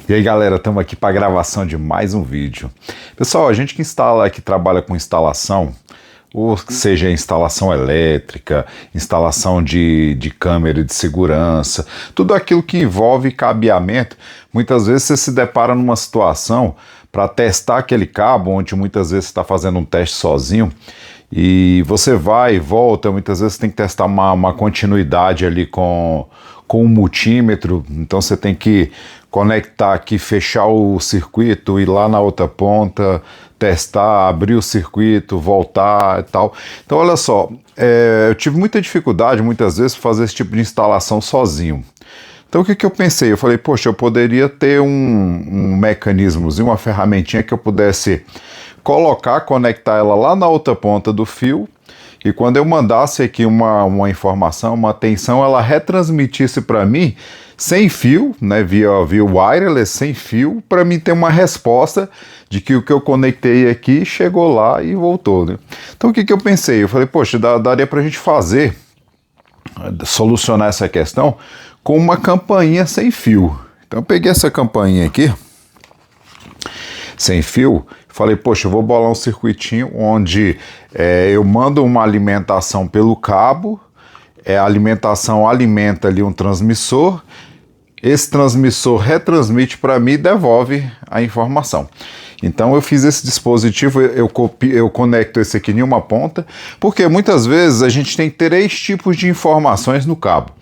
E aí galera, estamos aqui para a gravação de mais um vídeo. Pessoal, a gente que trabalha com instalação, ou seja, instalação elétrica, instalação de câmera de segurança, tudo aquilo que envolve cabeamento, muitas vezes você se depara numa situação para testar aquele cabo, onde muitas vezes você está fazendo um teste sozinho, e você vai e volta, muitas vezes você tem que testar uma continuidade ali com um multímetro, então você tem que conectar aqui, fechar o circuito, ir lá na outra ponta, testar, abrir o circuito, voltar e tal. Então olha só, eu tive muita dificuldade muitas vezes para fazer esse tipo de instalação sozinho. Então o que eu pensei? Eu falei, poxa, eu poderia ter um mecanismozinho, uma ferramentinha que eu pudesse colocar, conectar ela lá na outra ponta do fio, e quando eu mandasse aqui uma informação, uma tensão, ela retransmitisse para mim sem fio, né, via wireless, sem fio, para mim ter uma resposta de que o que eu conectei aqui chegou lá e voltou, né? Então o que eu pensei? Eu falei, poxa, daria para a gente solucionar essa questão com uma campainha sem fio. Então eu peguei essa campainha aqui, sem fio, falei, poxa, eu vou bolar um circuitinho onde eu mando uma alimentação pelo cabo, a alimentação alimenta ali um transmissor, esse transmissor retransmite para mim e devolve a informação. Então eu fiz esse dispositivo, eu conecto esse aqui em uma ponta, porque muitas vezes a gente tem 3 tipos de informações no cabo.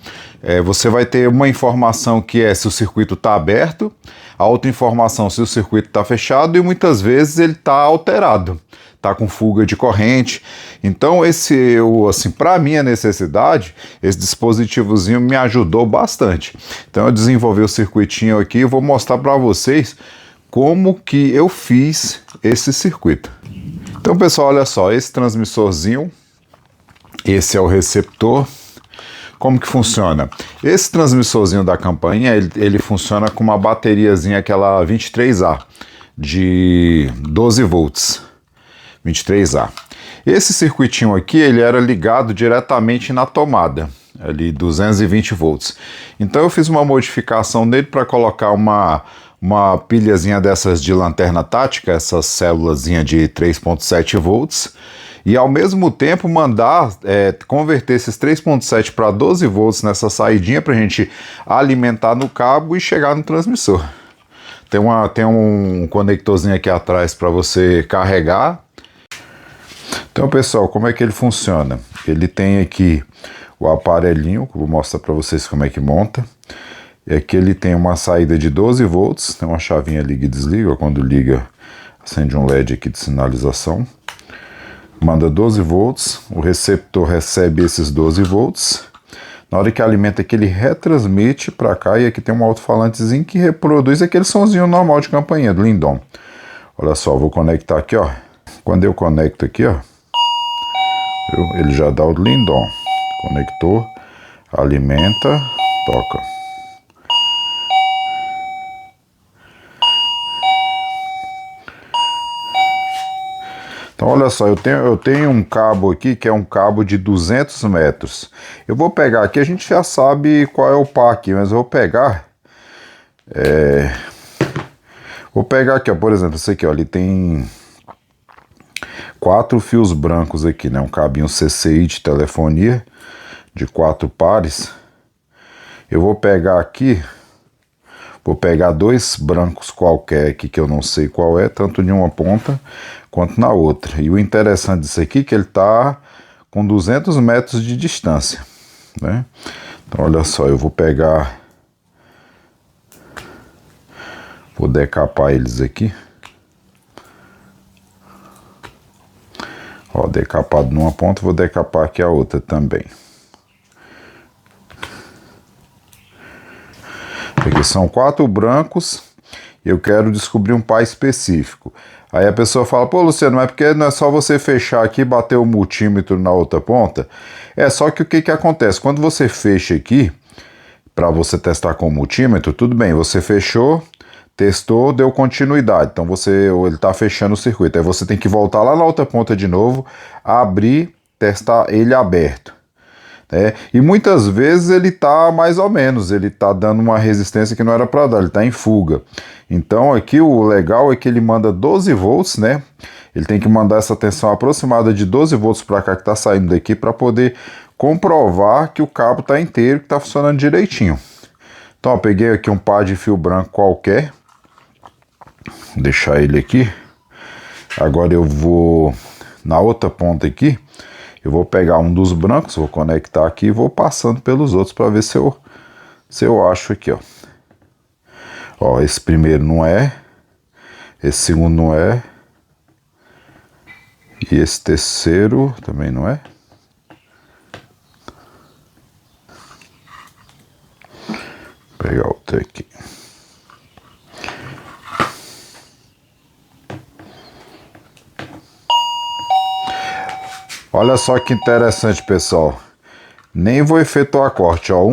Você vai ter uma informação que é se o circuito está aberto, a outra informação se o circuito está fechado, e muitas vezes ele está alterado, está com fuga de corrente. Então para minha necessidade, esse dispositivozinho me ajudou bastante. Então eu desenvolvi o circuitinho aqui e vou mostrar para vocês como que eu fiz esse circuito. Então pessoal, olha só, esse transmissorzinho, esse é o receptor. Como que funciona? Esse transmissorzinho da campainha, ele funciona com uma bateriazinha, aquela 23A, de 12 volts. 23A. Esse circuitinho aqui, ele era ligado diretamente na tomada, ali 220 volts. Então eu fiz uma modificação nele para colocar uma pilhazinha dessas de lanterna tática, essas célulazinha de 3.7 volts, e ao mesmo tempo converter esses 3.7 para 12 volts nessa saidinha para a gente alimentar no cabo e chegar no transmissor. Tem um conectorzinho aqui atrás para você carregar. Então pessoal, como é que ele funciona? Ele tem aqui o aparelhinho, que eu vou mostrar para vocês como é que monta. E aqui ele tem uma saída de 12 volts, tem uma chavinha liga e desliga, quando liga acende um LED aqui de sinalização. Manda 12 volts, o receptor recebe esses 12 volts, na hora que alimenta aqui ele retransmite para cá, e aqui tem um alto-falantezinho que reproduz aquele sonzinho normal de campainha do Lindon. Olha só, vou conectar aqui, ó. Quando eu conecto aqui, ó, ele já dá o Lindon. Conector, alimenta, toca. Então olha só, eu tenho um cabo aqui que é um cabo de 200 metros. Eu vou pegar aqui, a gente já sabe qual é o par aqui, mas eu vou pegar... Vou pegar aqui, ó, por exemplo, esse aqui, ó, ele tem 4 fios brancos aqui, né? Um cabinho CCI de telefonia de 4 pares. Eu vou pegar aqui, vou pegar 2 brancos qualquer aqui que eu não sei qual é, tanto em uma ponta quanto na outra. E o interessante disso aqui é que ele tá com 200 metros de distância, né? Então olha só, eu vou pegar, vou decapar eles aqui. Ó, decapado numa ponta, vou decapar aqui a outra também. Aqui são 4 brancos e eu quero descobrir um par específico. Aí a pessoa fala, pô Luciano, mas porque não é só você fechar aqui e bater o multímetro na outra ponta? Só que o que acontece? Quando você fecha aqui, para você testar com o multímetro, tudo bem, você fechou, testou, deu continuidade, então ele está fechando o circuito, aí você tem que voltar lá na outra ponta de novo, abrir, testar ele aberto. né? E muitas vezes ele está mais ou menos, ele está dando uma resistência que não era para dar, ele está em fuga. Então aqui o legal é que ele manda 12 volts, né? Ele tem que mandar essa tensão aproximada de 12 volts para cá que está saindo daqui para poder comprovar que o cabo está inteiro, que está funcionando direitinho. Então eu peguei aqui um par de fio branco qualquer, vou deixar ele aqui. Agora eu vou na outra ponta aqui, eu vou pegar um dos brancos, vou conectar aqui e vou passando pelos outros para ver se eu acho aqui, ó. Ó, esse primeiro não é, esse segundo não é, e esse terceiro também não é. Vou pegar outro aqui. Olha só que interessante, pessoal. Nem vou efetuar corte, ó.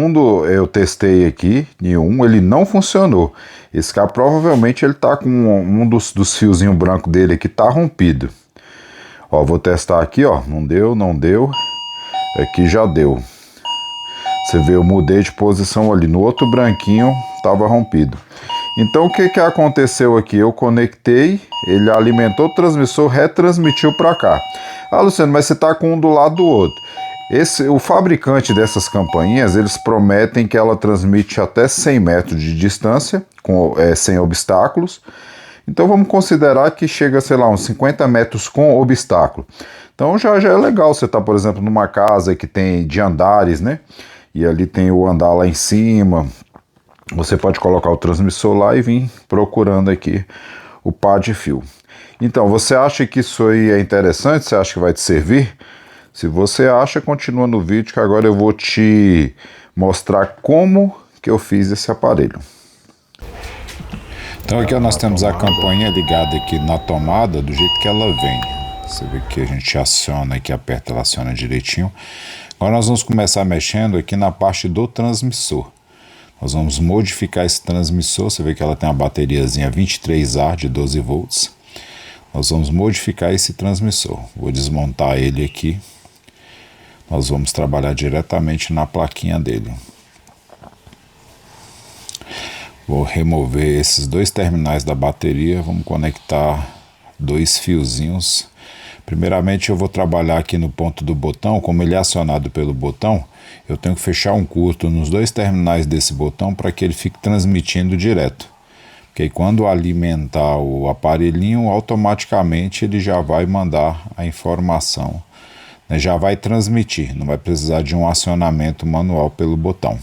Eu testei aqui, e ele não funcionou. Esse cara provavelmente ele tá com um dos fiozinhos brancos dele aqui tá rompido. Ó, vou testar aqui, ó. Não deu, não deu. Aqui já deu. Você vê, eu mudei de posição ali. No outro branquinho tava rompido. Então o que aconteceu aqui? Eu conectei, ele alimentou o transmissor, retransmitiu para cá. Ah, Luciano, mas você tá com um do lado do outro. O fabricante dessas campainhas, eles prometem que ela transmite até 100 metros de distância, sem obstáculos. Então vamos considerar que chega, sei lá, uns 50 metros com obstáculo. Então já é legal você estar, por exemplo, numa casa que tem de andares, né? E ali tem o andar lá em cima. Você pode colocar o transmissor lá e vir procurando aqui o par de fio. Então, você acha que isso aí é interessante? Você acha que vai te servir? Se você acha, continua no vídeo que agora eu vou te mostrar como que eu fiz esse aparelho. Então aqui nós temos a campainha ligada aqui na tomada do jeito que ela vem. Você vê que a gente aciona aqui, aperta, ela aciona direitinho. Agora nós vamos começar mexendo aqui na parte do transmissor. Nós vamos modificar esse transmissor, você vê que ela tem uma bateriazinha 23A de 12 volts. Nós vamos modificar esse transmissor. Vou desmontar ele aqui. Nós vamos trabalhar diretamente na plaquinha dele. Vou remover esses dois terminais da bateria, vamos conectar dois fiozinhos. Primeiramente eu vou trabalhar aqui no ponto do botão, como ele é acionado pelo botão, eu tenho que fechar um curto nos dois terminais desse botão para que ele fique transmitindo direto. Porque aí quando alimentar o aparelhinho, automaticamente ele já vai mandar a informação, né? Já vai transmitir, não vai precisar de um acionamento manual pelo botão.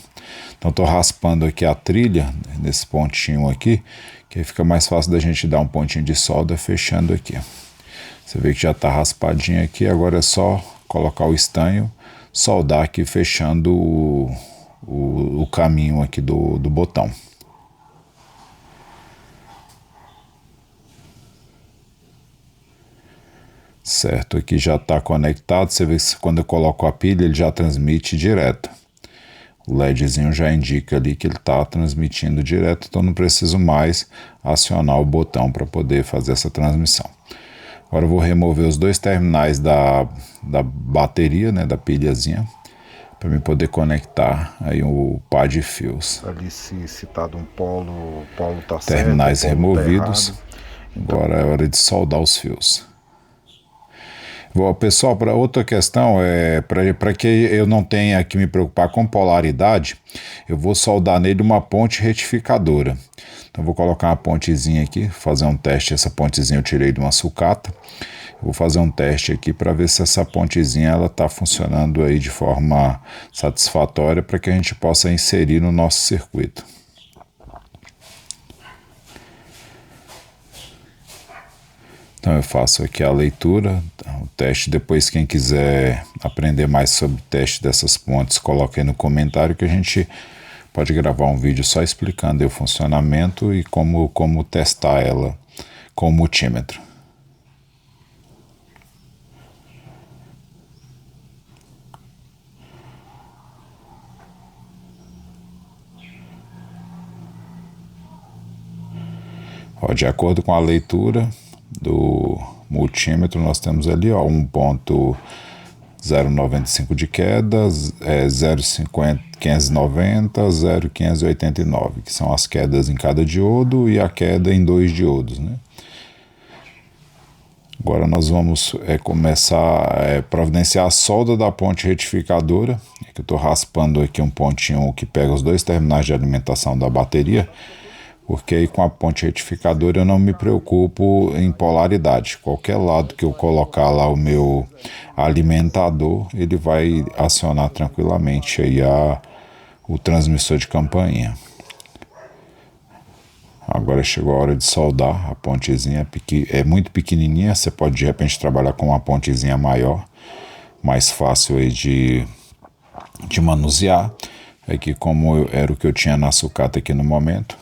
Então estou raspando aqui a trilha, nesse pontinho aqui, que aí fica mais fácil da gente dar um pontinho de solda fechando aqui. Você vê que já está raspadinho aqui, agora é só colocar o estanho, soldar aqui fechando o caminho aqui do botão. Certo, aqui já está conectado, você vê que quando eu coloco a pilha ele já transmite direto. O LEDzinho já indica ali que ele está transmitindo direto, então não preciso mais acionar o botão para poder fazer essa transmissão. Agora eu vou remover os dois terminais da bateria, né, da pilhazinha, para eu poder conectar aí o par de fios. Ali se citado um polo, o polo está certo, terminais removidos. Então, agora é hora de soldar os fios. Bom, pessoal, para outra questão, para que eu não tenha que me preocupar com polaridade, eu vou soldar nele uma ponte retificadora. Então vou colocar uma pontezinha aqui, fazer um teste. Essa pontezinha eu tirei de uma sucata. Vou fazer um teste aqui para ver se essa pontezinha ela está funcionando aí de forma satisfatória para que a gente possa inserir no nosso circuito. Então eu faço aqui a leitura, o teste. Depois quem quiser aprender mais sobre o teste dessas pontes, coloque aí no comentário que a gente pode gravar um vídeo só explicando aí o funcionamento e como testar ela com o multímetro. Ó, de acordo com a leitura do multímetro, nós temos ali ó, 1.0 0,95 de queda, 0,590, 0,589, que são as quedas em cada diodo e a queda em 2 diodos, né? Agora nós vamos começar a providenciar a solda da ponte retificadora, que eu estou raspando aqui um pontinho que pega os 2 terminais de alimentação da bateria, porque aí com a ponte retificadora eu não me preocupo em polaridade. Qualquer lado que eu colocar lá o meu alimentador, ele vai acionar tranquilamente aí o transmissor de campainha. Agora chegou a hora de soldar a pontezinha, é muito pequenininha, você pode de repente trabalhar com uma pontezinha maior, mais fácil aí de manusear. Aqui como era o que eu tinha na sucata aqui no momento.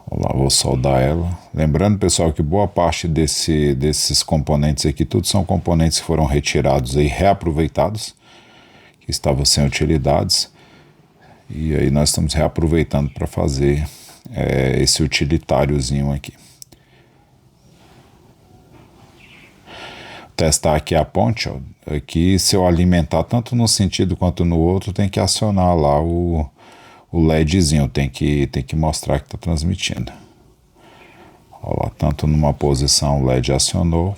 Vou soldar ela. Lembrando, pessoal, que boa parte desses componentes aqui, tudo são componentes que foram retirados e reaproveitados, que estavam sem utilidades. E aí nós estamos reaproveitando para fazer esse utilitáriozinho aqui. Testar aqui a ponte, ó. Aqui, se eu alimentar tanto num sentido quanto no outro, tem que acionar lá o LEDzinho, tem que mostrar que está transmitindo. Olha lá, tanto numa posição o LED acionou,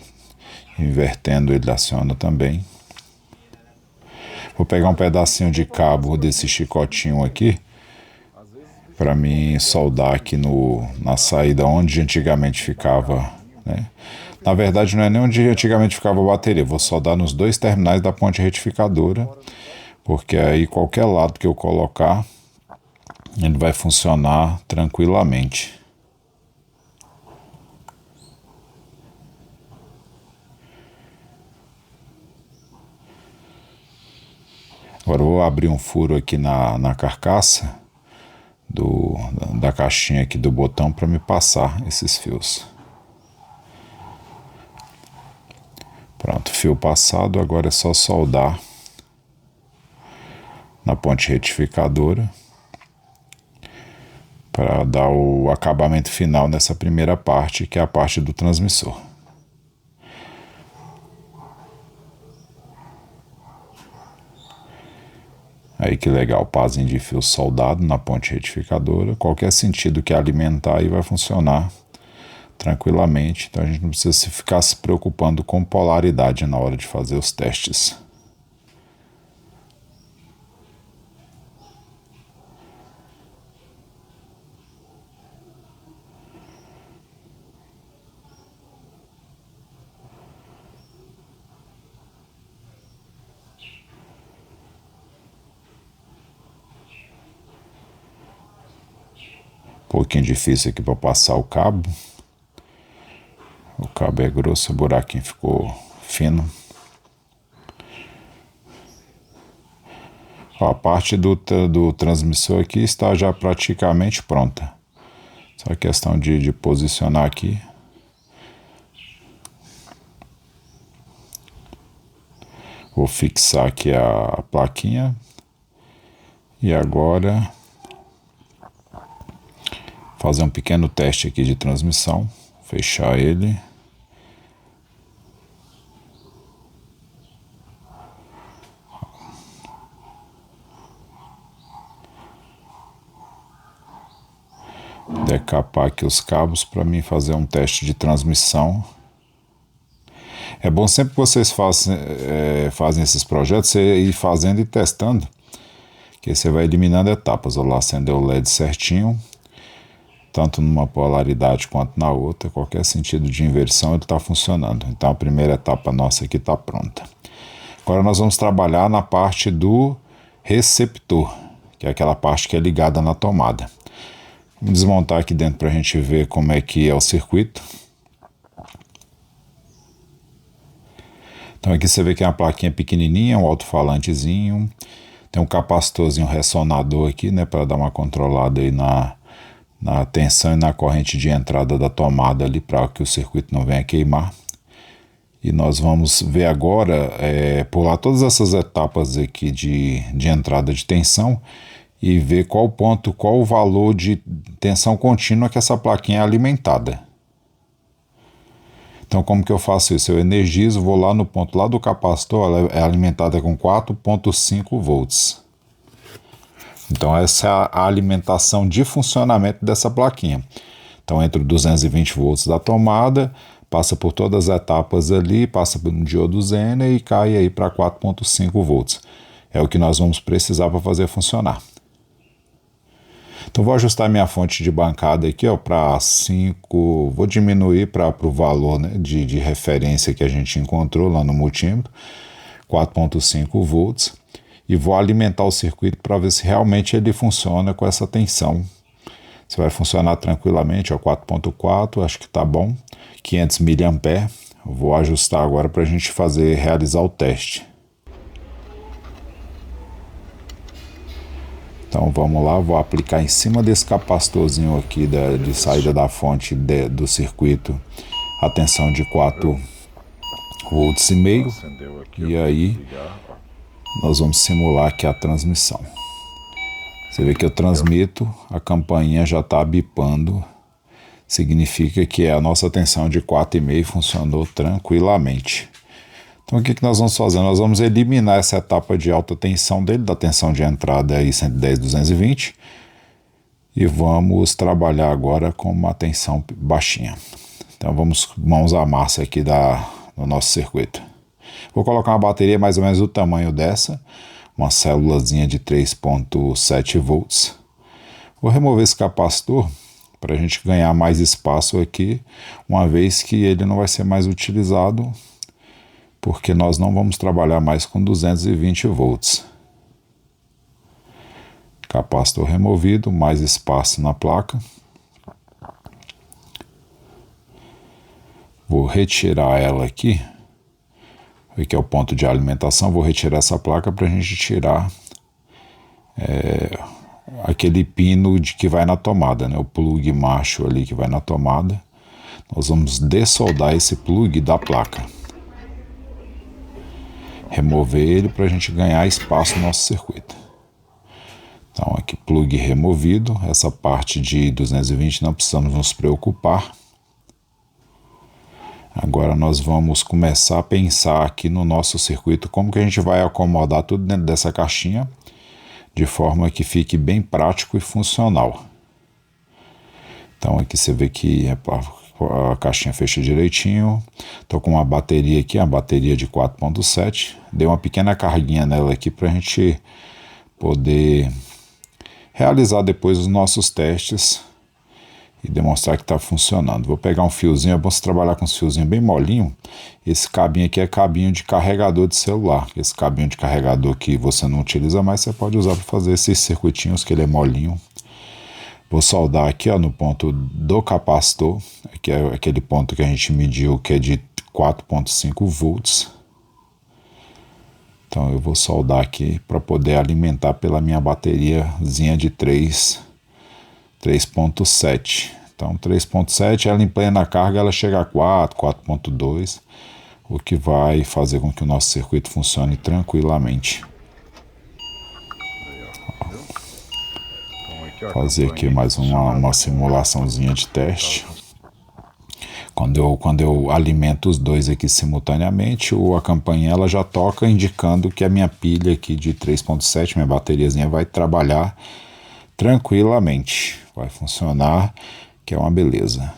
invertendo ele aciona também. Vou pegar um pedacinho de cabo desse chicotinho aqui para mim soldar aqui na saída onde antigamente ficava, né? Na verdade não é nem onde antigamente ficava a bateria, vou soldar nos 2 terminais da ponte retificadora, porque aí qualquer lado que eu colocar ele vai funcionar tranquilamente. Agora eu vou abrir um furo aqui na carcaça da caixinha aqui do botão para me passar esses fios. Pronto, fio passado, agora é só soldar na ponte retificadora para dar o acabamento final nessa primeira parte, que é a parte do transmissor. Aí que legal, pazinho de fio soldado na ponte retificadora. Qualquer sentido que alimentar aí vai funcionar tranquilamente. Então a gente não precisa ficar se preocupando com polaridade na hora de fazer os testes. Um pouquinho difícil aqui para passar o cabo. O cabo é grosso, o buraquinho ficou fino. Ó, a parte do transmissor aqui está já praticamente pronta. Só questão de posicionar aqui. Vou fixar aqui a plaquinha. E agora fazer um pequeno teste aqui de transmissão, fechar ele. Decapar aqui os cabos para mim fazer um teste de transmissão. É bom sempre que vocês fazem esses projetos, você ir fazendo e testando, que você vai eliminando etapas. Olha lá, acendeu o LED certinho, tanto numa polaridade quanto na outra, qualquer sentido de inversão ele está funcionando. Então a primeira etapa nossa aqui está pronta. Agora nós vamos trabalhar na parte do receptor, que é aquela parte que é ligada na tomada. Vou desmontar aqui dentro para a gente ver como é que é o circuito. Então aqui você vê que é uma plaquinha pequenininha, um alto-falantezinho, tem um capacitorzinho ressonador aqui, né, para dar uma controlada aí na tensão e na corrente de entrada da tomada ali, para que o circuito não venha queimar. E nós vamos ver agora, pular todas essas etapas aqui de entrada de tensão e ver qual o valor de tensão contínua que essa plaquinha é alimentada. Então, como que eu faço isso? Eu energizo, vou lá no ponto lá do capacitor, ela é alimentada com 4,5 volts. Então, essa é a alimentação de funcionamento dessa plaquinha. Então, entra 220 volts da tomada, passa por todas as etapas ali, passa por um diodo Zener e cai aí para 4,5 volts. É o que nós vamos precisar para fazer funcionar. Então, vou ajustar minha fonte de bancada aqui para 5, vou diminuir para o valor, né, de referência que a gente encontrou lá no multímetro, 4,5 volts, e vou alimentar o circuito para ver se realmente ele funciona com essa tensão. Se vai funcionar tranquilamente, 4,4, acho que está bom, 500 mA. Vou ajustar agora para a gente realizar o teste. Então vamos lá, vou aplicar em cima desse capacitorzinho aqui de saída da fonte do circuito a tensão de 4,5 volts. E aí nós vamos simular aqui a transmissão. Você vê que eu transmito, a campainha já está bipando, significa que a nossa tensão de 4,5 funcionou tranquilamente. Então o que nós vamos fazer? Nós vamos eliminar essa etapa de alta tensão dele, da tensão de entrada aí 110, 220, e vamos trabalhar agora com uma tensão baixinha. Então vamos mãos à massa aqui no nosso circuito. Vou colocar uma bateria mais ou menos do tamanho dessa, uma célulazinha de 3,7 volts. Vou remover esse capacitor para a gente ganhar mais espaço aqui, uma vez que ele não vai ser mais utilizado, porque nós não vamos trabalhar mais com 220 volts. Capacitor removido, mais espaço na placa. Vou retirar ela aqui. Aqui é o ponto de alimentação. Vou retirar essa placa para a gente tirar aquele pino que vai na tomada, né? O plug macho ali que vai na tomada. Nós vamos dessoldar esse plug da placa. Remover ele para a gente ganhar espaço no nosso circuito. Então aqui plug removido, essa parte de 220 não precisamos nos preocupar. Agora nós vamos começar a pensar aqui no nosso circuito como que a gente vai acomodar tudo dentro dessa caixinha de forma que fique bem prático e funcional. Então aqui você vê que a caixinha fecha direitinho. Estou com uma bateria aqui, uma bateria de 4,7. Dei uma pequena carguinha nela aqui para a gente poder realizar depois os nossos testes e demonstrar que está funcionando. Vou pegar um fiozinho, é bom você trabalhar com um fiozinho bem molinho. Esse cabinho aqui é cabinho de carregador de celular. Esse cabinho de carregador que você não utiliza mais, você pode usar para fazer esses circuitinhos, que ele é molinho. Vou soldar aqui, ó, no ponto do capacitor, que é aquele ponto que a gente mediu, que é de 4,5 volts. Então eu vou soldar aqui para poder alimentar pela minha bateriazinha de 3,7. Então 3,7, ela em plena carga ela chega a 4,2, o que vai fazer com que o nosso circuito funcione tranquilamente. Fazer aqui mais uma simulaçãozinha de teste. Quando eu alimento os dois aqui simultaneamente, a campainha ela já toca indicando que a minha pilha aqui de 3,7, minha bateriazinha vai trabalhar tranquilamente. Vai funcionar, que é uma beleza.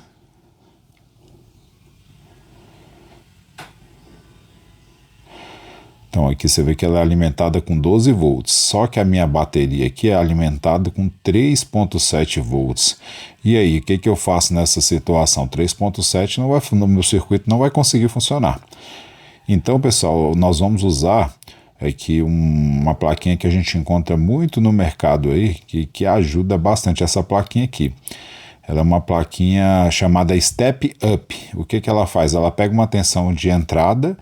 Então aqui você vê que ela é alimentada com 12 volts, só que a minha bateria aqui é alimentada com 3,7 volts. E aí, o que eu faço nessa situação? 3,7 no meu circuito não vai conseguir funcionar. Então, pessoal, nós vamos usar aqui uma plaquinha que a gente encontra muito no mercado aí, que ajuda bastante, essa plaquinha aqui. Ela é uma plaquinha chamada Step Up. O que ela faz? Ela pega uma tensão de entrada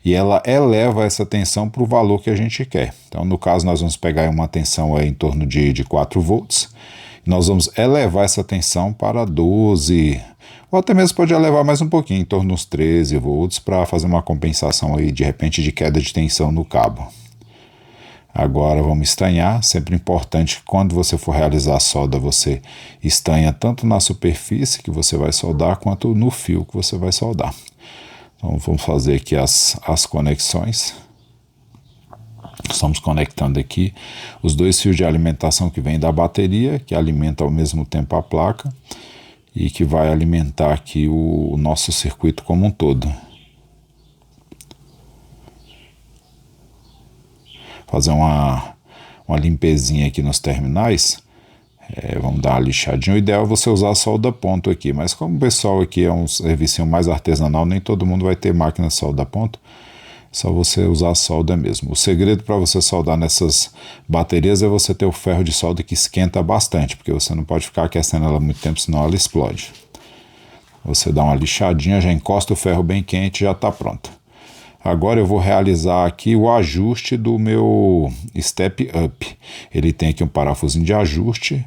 e ela eleva essa tensão para o valor que a gente quer. Então, no caso, nós vamos pegar uma tensão aí em torno de 4 volts. Nós vamos elevar essa tensão para 12, ou até mesmo pode elevar mais um pouquinho, em torno dos 13 volts, para fazer uma compensação aí, de repente, de queda de tensão no cabo. Agora vamos estanhar. Sempre importante que quando você for realizar a solda, você estanha tanto na superfície que você vai soldar, quanto no fio que você vai soldar. Então vamos fazer aqui as conexões. Estamos conectando aqui os dois fios de alimentação que vem da bateria, que alimenta ao mesmo tempo a placa e que vai alimentar aqui o nosso circuito como um todo. Fazer uma limpezinha aqui nos terminais. Vamos dar uma lixadinha. O ideal é você usar solda ponto aqui, mas como o pessoal aqui é um serviço mais artesanal, nem todo mundo vai ter máquina solda ponto. Só você usar a solda mesmo. O segredo para você soldar nessas baterias é você ter o ferro de solda que esquenta bastante, porque você não pode ficar aquecendo ela muito tempo, senão ela explode. Você dá uma lixadinha, já encosta o ferro bem quente e já está pronto. Agora eu vou realizar aqui o ajuste do meu Step Up. Ele tem aqui um parafusinho de ajuste.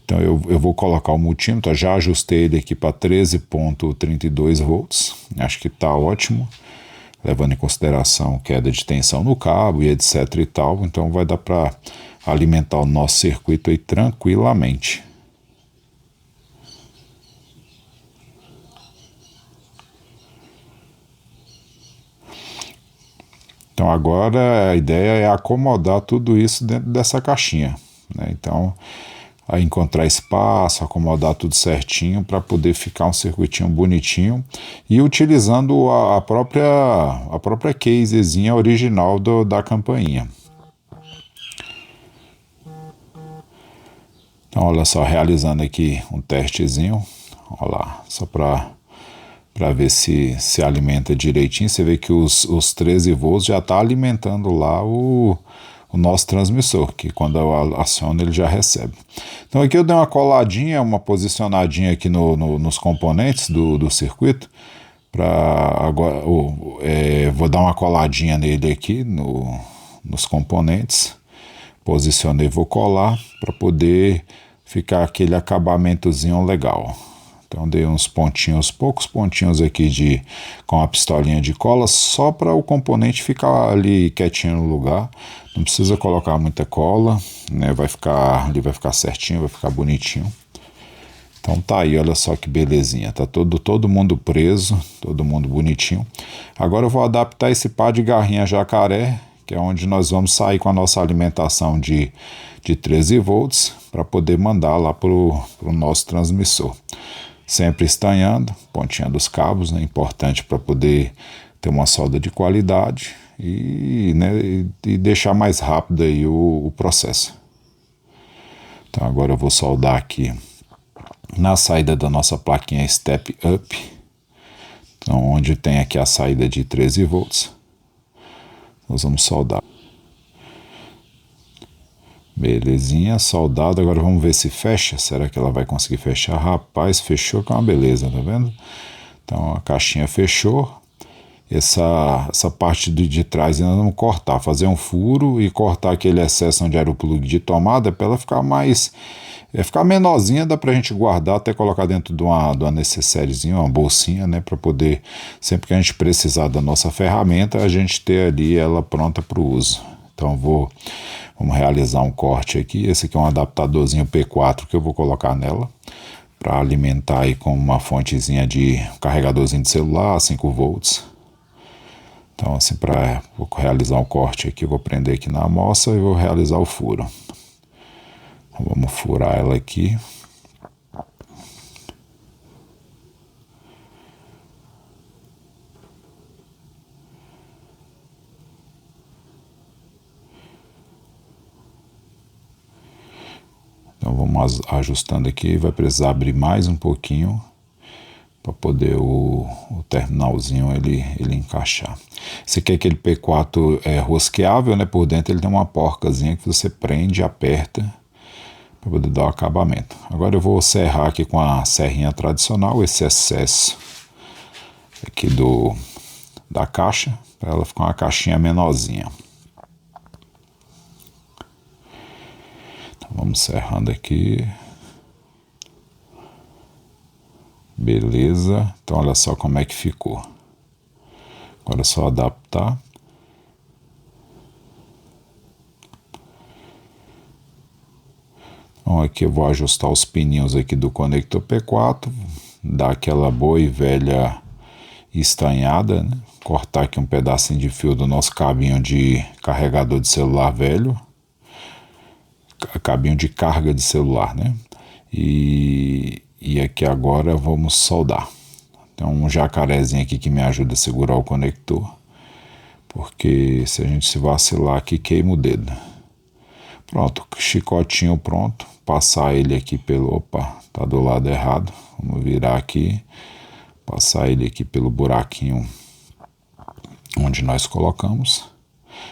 Então eu vou colocar o multímetro, já ajustei ele aqui para 13,32 volts. Acho que está ótimo, levando em consideração queda de tensão no cabo e etc e tal. Então vai dar para alimentar o nosso circuito aí tranquilamente. Então agora a ideia é acomodar tudo isso dentro dessa caixinha, né? Então, aí encontrar espaço, acomodar tudo certinho para poder ficar um circuitinho bonitinho e utilizando a própria casezinha original da campainha. Então olha só, realizando aqui um testezinho, olha lá, só para ver se alimenta direitinho. Você vê que os 13 volts já está alimentando lá o nosso transmissor, que quando eu aciono ele já recebe. Então aqui eu dei uma coladinha, uma posicionadinha aqui nos componentes do circuito, agora vou dar uma coladinha nele aqui nos componentes, posicionei, vou colar para poder ficar aquele acabamentozinho legal. Então dei uns pontinhos, poucos pontinhos aqui com a pistolinha de cola, só para o componente ficar ali quietinho no lugar. Não precisa colocar muita cola, né? Ele vai ficar certinho, vai ficar bonitinho. Então tá aí, olha só que belezinha. Tá todo mundo preso, todo mundo bonitinho. Agora eu vou adaptar esse par de garrinha jacaré, que é onde nós vamos sair com a nossa alimentação de 13 volts, para poder mandar lá pro nosso transmissor. Sempre estanhando, pontinha dos cabos, né? Importante para poder ter uma solda de qualidade e deixar mais rápido aí o processo. Então agora eu vou soldar aqui na saída da nossa plaquinha Step Up, então onde tem aqui a saída de 13 volts, nós vamos soldar. Belezinha, soldado. Agora vamos ver se fecha. Será que ela vai conseguir fechar? Rapaz, fechou, que é uma beleza, tá vendo? Então a caixinha fechou. Essa parte de trás ainda vamos cortar, fazer um furo e cortar aquele excesso onde era o plug de tomada para ela ficar ficar menorzinha, dá pra gente guardar, até colocar dentro de uma necessairezinha, uma bolsinha, né, para poder, sempre que a gente precisar da nossa ferramenta, a gente ter ali ela pronta para o uso. Então vamos realizar um corte aqui. Esse aqui é um adaptadorzinho P4 que eu vou colocar nela para alimentar aí com uma fontezinha de carregadorzinho de celular, 5 volts. Então assim, vou realizar um corte aqui, vou prender aqui na amostra e vou realizar o furo. Então, vamos furar ela aqui. Então vamos ajustando aqui, vai precisar abrir mais um pouquinho para poder o terminalzinho ele encaixar. Esse aqui é aquele P4 rosqueável, né? Por dentro ele tem uma porcazinha que você prende e aperta para poder dar o acabamento. Agora eu vou serrar aqui com a serrinha tradicional esse excesso aqui da caixa, para ela ficar uma caixinha menorzinha. Vamos serrando aqui. Beleza. Então olha só como é que ficou. Agora é só adaptar. Então aqui eu vou ajustar os pininhos aqui do conector P4. Dar aquela boa e velha estanhada, né? Cortar aqui um pedacinho de fio do nosso cabinho de carregador de celular velho, cabinho de carga de celular, né? E aqui agora vamos soldar. Tem um jacarezinho aqui que me ajuda a segurar o conector, porque se a gente se vacilar aqui, queima o dedo. Pronto, chicotinho pronto. Passar ele aqui pelo... Opa, tá do lado errado. Vamos virar aqui. Passar ele aqui pelo buraquinho onde nós colocamos.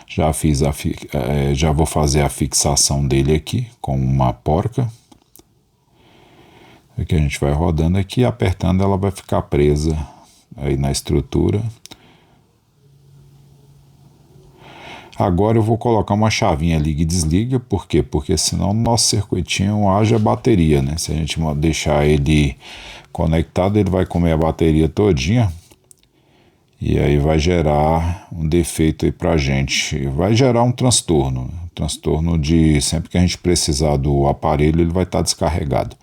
Já vou fazer a fixação dele aqui com uma porca. Aqui a gente vai rodando aqui, apertando, ela vai ficar presa aí na estrutura. Agora eu vou colocar uma chavinha liga e desliga, por quê? Porque senão o nosso circuitinho haja bateria, né? Se a gente deixar ele conectado, ele vai comer a bateria todinha e aí vai gerar um defeito aí pra gente, vai gerar um transtorno de sempre que a gente precisar do aparelho, ele vai estar descarregado.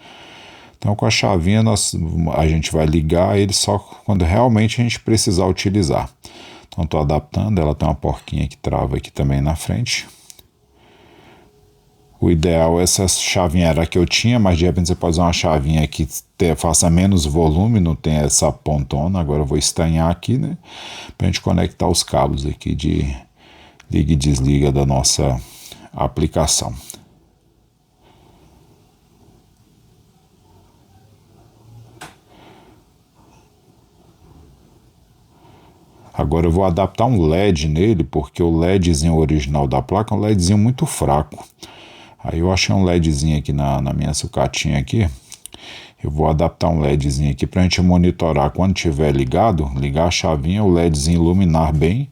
Então com a chavinha a gente vai ligar ele só quando realmente a gente precisar utilizar. Então estou adaptando, ela tem uma porquinha que trava aqui também na frente. O ideal, essa chavinha era a que eu tinha, mas de repente você pode usar uma chavinha que faça menos volume, não tem essa pontona. Agora eu vou estanhar aqui, né? Pra gente conectar os cabos aqui de liga e desliga da nossa aplicação. Agora eu vou adaptar um LED nele, porque o LEDzinho original da placa é um LEDzinho muito fraco. Aí eu achei um LEDzinho aqui na minha sucatinha aqui. Eu vou adaptar um LEDzinho aqui pra gente monitorar quando tiver ligado, ligar a chavinha, o LEDzinho iluminar bem,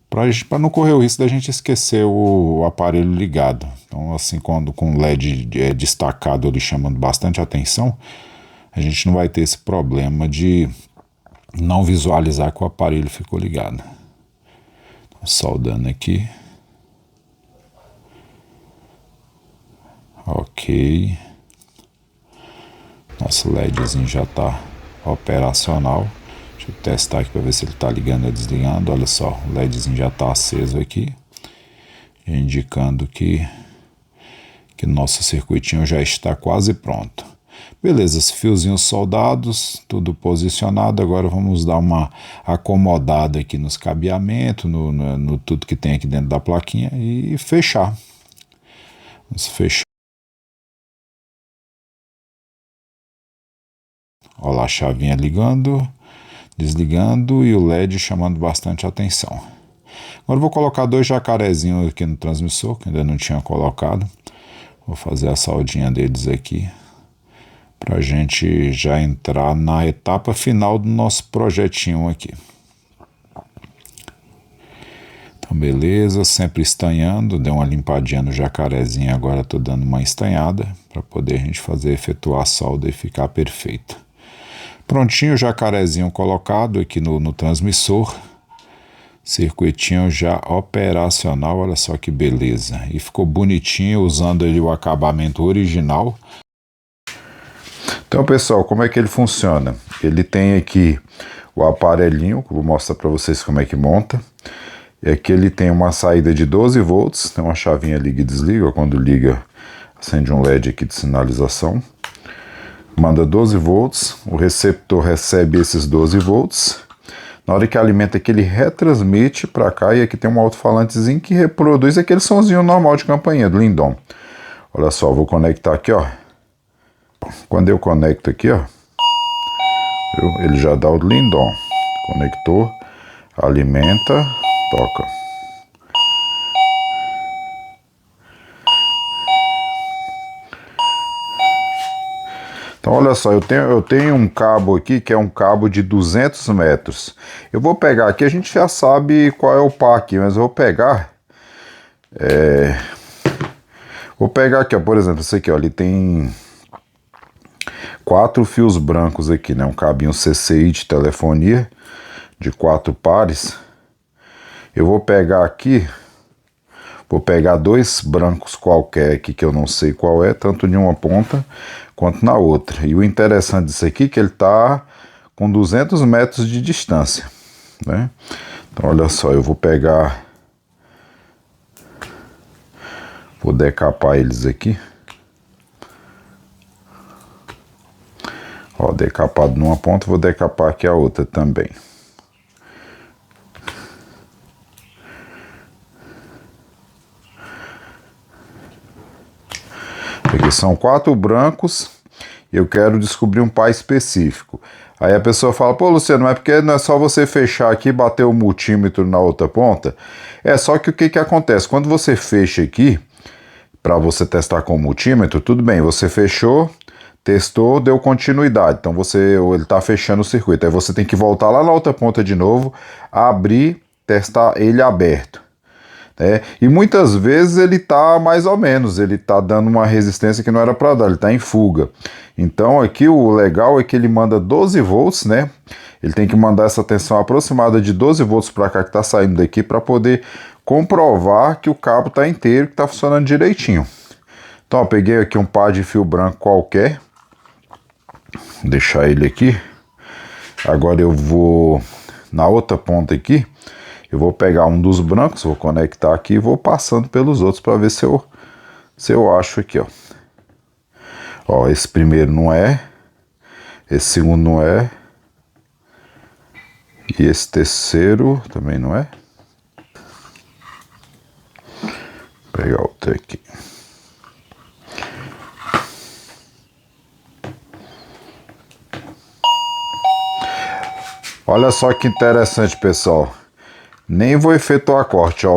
para não correr o risco da gente esquecer o aparelho ligado. Então assim, quando com o LED destacado ali chamando bastante atenção, a gente não vai ter esse problema de não visualizar que o aparelho ficou ligado. Então, soldando aqui. Ok. Nosso LEDzinho já está operacional. Deixa eu testar aqui para ver se ele está ligando ou desligando. Olha só, o LEDzinho já está aceso aqui, indicando que nosso circuitinho já está quase pronto. Beleza, os fiozinhos soldados, tudo posicionado. Agora vamos dar uma acomodada aqui nos cabeamentos, no tudo que tem aqui dentro da plaquinha e fechar. Vamos fechar. Olha lá a chavinha ligando, desligando e o LED chamando bastante atenção. Agora eu vou colocar 2 jacarezinhos aqui no transmissor, que ainda não tinha colocado. Vou fazer a soldinha deles aqui, para a gente já entrar na etapa final do nosso projetinho aqui. Então beleza, sempre estanhando, dei uma limpadinha no jacarezinho, agora estou dando uma estanhada, para poder a gente efetuar a solda e ficar perfeito. Prontinho o jacarezinho colocado aqui no transmissor, circuitinho já operacional, olha só que beleza. E ficou bonitinho, usando ali o acabamento original. Então, pessoal, como é que ele funciona? Ele tem aqui o aparelhinho, que eu vou mostrar para vocês como é que monta. E aqui ele tem uma saída de 12 volts, tem uma chavinha liga e desliga, quando liga acende um LED aqui de sinalização. Manda 12 volts, o receptor recebe esses 12 volts. Na hora que alimenta aqui, ele retransmite para cá, e aqui tem um alto-falantezinho que reproduz aquele sonzinho normal de campainha do Lindon. Olha só, vou conectar aqui, ó. Quando eu conecto aqui, ó, ele já dá o Lindon. Conector, alimenta, toca. Então olha só, eu tenho um cabo aqui que é um cabo de 200 metros. Eu vou pegar aqui, a gente já sabe qual é o par aqui, mas eu vou pegar... Vou pegar aqui, ó, por exemplo, esse aqui, ó, ele tem 4 fios brancos aqui, né? Um cabinho CCI de telefonia de 4 pares. Eu vou pegar aqui, vou pegar 2 brancos qualquer aqui que eu não sei qual é, tanto de uma ponta quanto na outra. E o interessante disso aqui é que ele tá com 200 metros de distância, né? Então olha só, eu vou pegar, vou decapar eles aqui. Ó, decapado numa ponta, vou decapar aqui a outra também. Aqui são 4 brancos e eu quero descobrir um par específico. Aí a pessoa fala, pô, Luciano, mas porque não é só você fechar aqui e bater o multímetro na outra ponta? É, só que o que acontece? Quando você fecha aqui, para você testar com o multímetro, tudo bem, você fechou, testou, deu continuidade. Então ele está fechando o circuito. Aí você tem que voltar lá na outra ponta de novo, abrir, testar ele aberto. E muitas vezes ele está mais ou menos, ele está dando uma resistência que não era para dar, ele está em fuga. Então aqui o legal é que ele manda 12 volts, né? Ele tem que mandar essa tensão aproximada de 12 volts para cá que está saindo daqui para poder comprovar que o cabo está inteiro, que está funcionando direitinho. Então, ó, peguei aqui um par de fio branco qualquer, vou deixar ele aqui. Agora eu vou na outra ponta aqui. Eu vou pegar um dos brancos, vou conectar aqui e vou passando pelos outros para ver se eu acho aqui, ó. Ó, esse primeiro não é, esse segundo não é, e esse terceiro também não é. Vou pegar outro aqui. Olha só que interessante, pessoal. Nem vou efetuar corte, ó.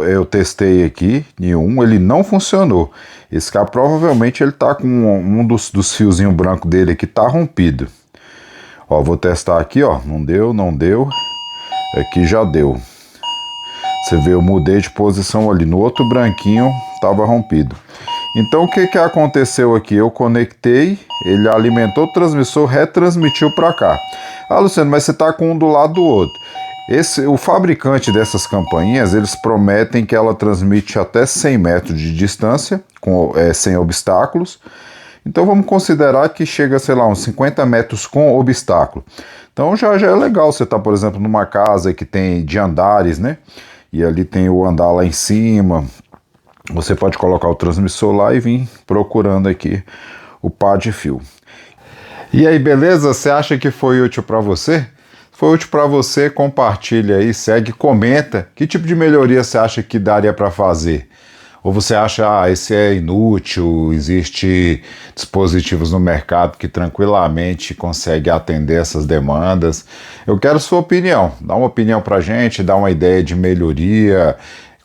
Eu testei aqui, ele não funcionou. Esse cabo provavelmente ele tá com um dos fiozinhos brancos dele aqui tá rompido. Ó, vou testar aqui, ó. Não deu. Aqui já deu. Você vê, eu mudei de posição ali. No outro branquinho tava rompido. Então o que aconteceu aqui? Eu conectei, ele alimentou o transmissor, retransmitiu para cá. Ah, Luciano, mas você tá com um do lado do outro. O fabricante dessas campainhas, eles prometem que ela transmite até 100 metros de distância, sem obstáculos. Então vamos considerar que chega, sei lá, uns 50 metros com obstáculo. Então já é legal você estar, por exemplo, numa casa que tem de andares, né? E ali tem o andar lá em cima. Você pode colocar o transmissor lá e vir procurando aqui o par de fio. E aí, beleza? Você acha que foi útil para você? Foi útil para você, compartilha aí, segue, comenta. Que tipo de melhoria você acha que daria para fazer? Ou você acha, esse é inútil, existe dispositivos no mercado que tranquilamente conseguem atender essas demandas? Eu quero sua opinião. Dá uma opinião pra gente, dá uma ideia de melhoria,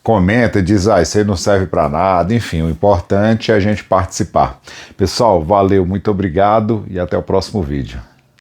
comenta, diz, isso aí não serve para nada. Enfim, o importante é a gente participar. Pessoal, valeu, muito obrigado e até o próximo vídeo.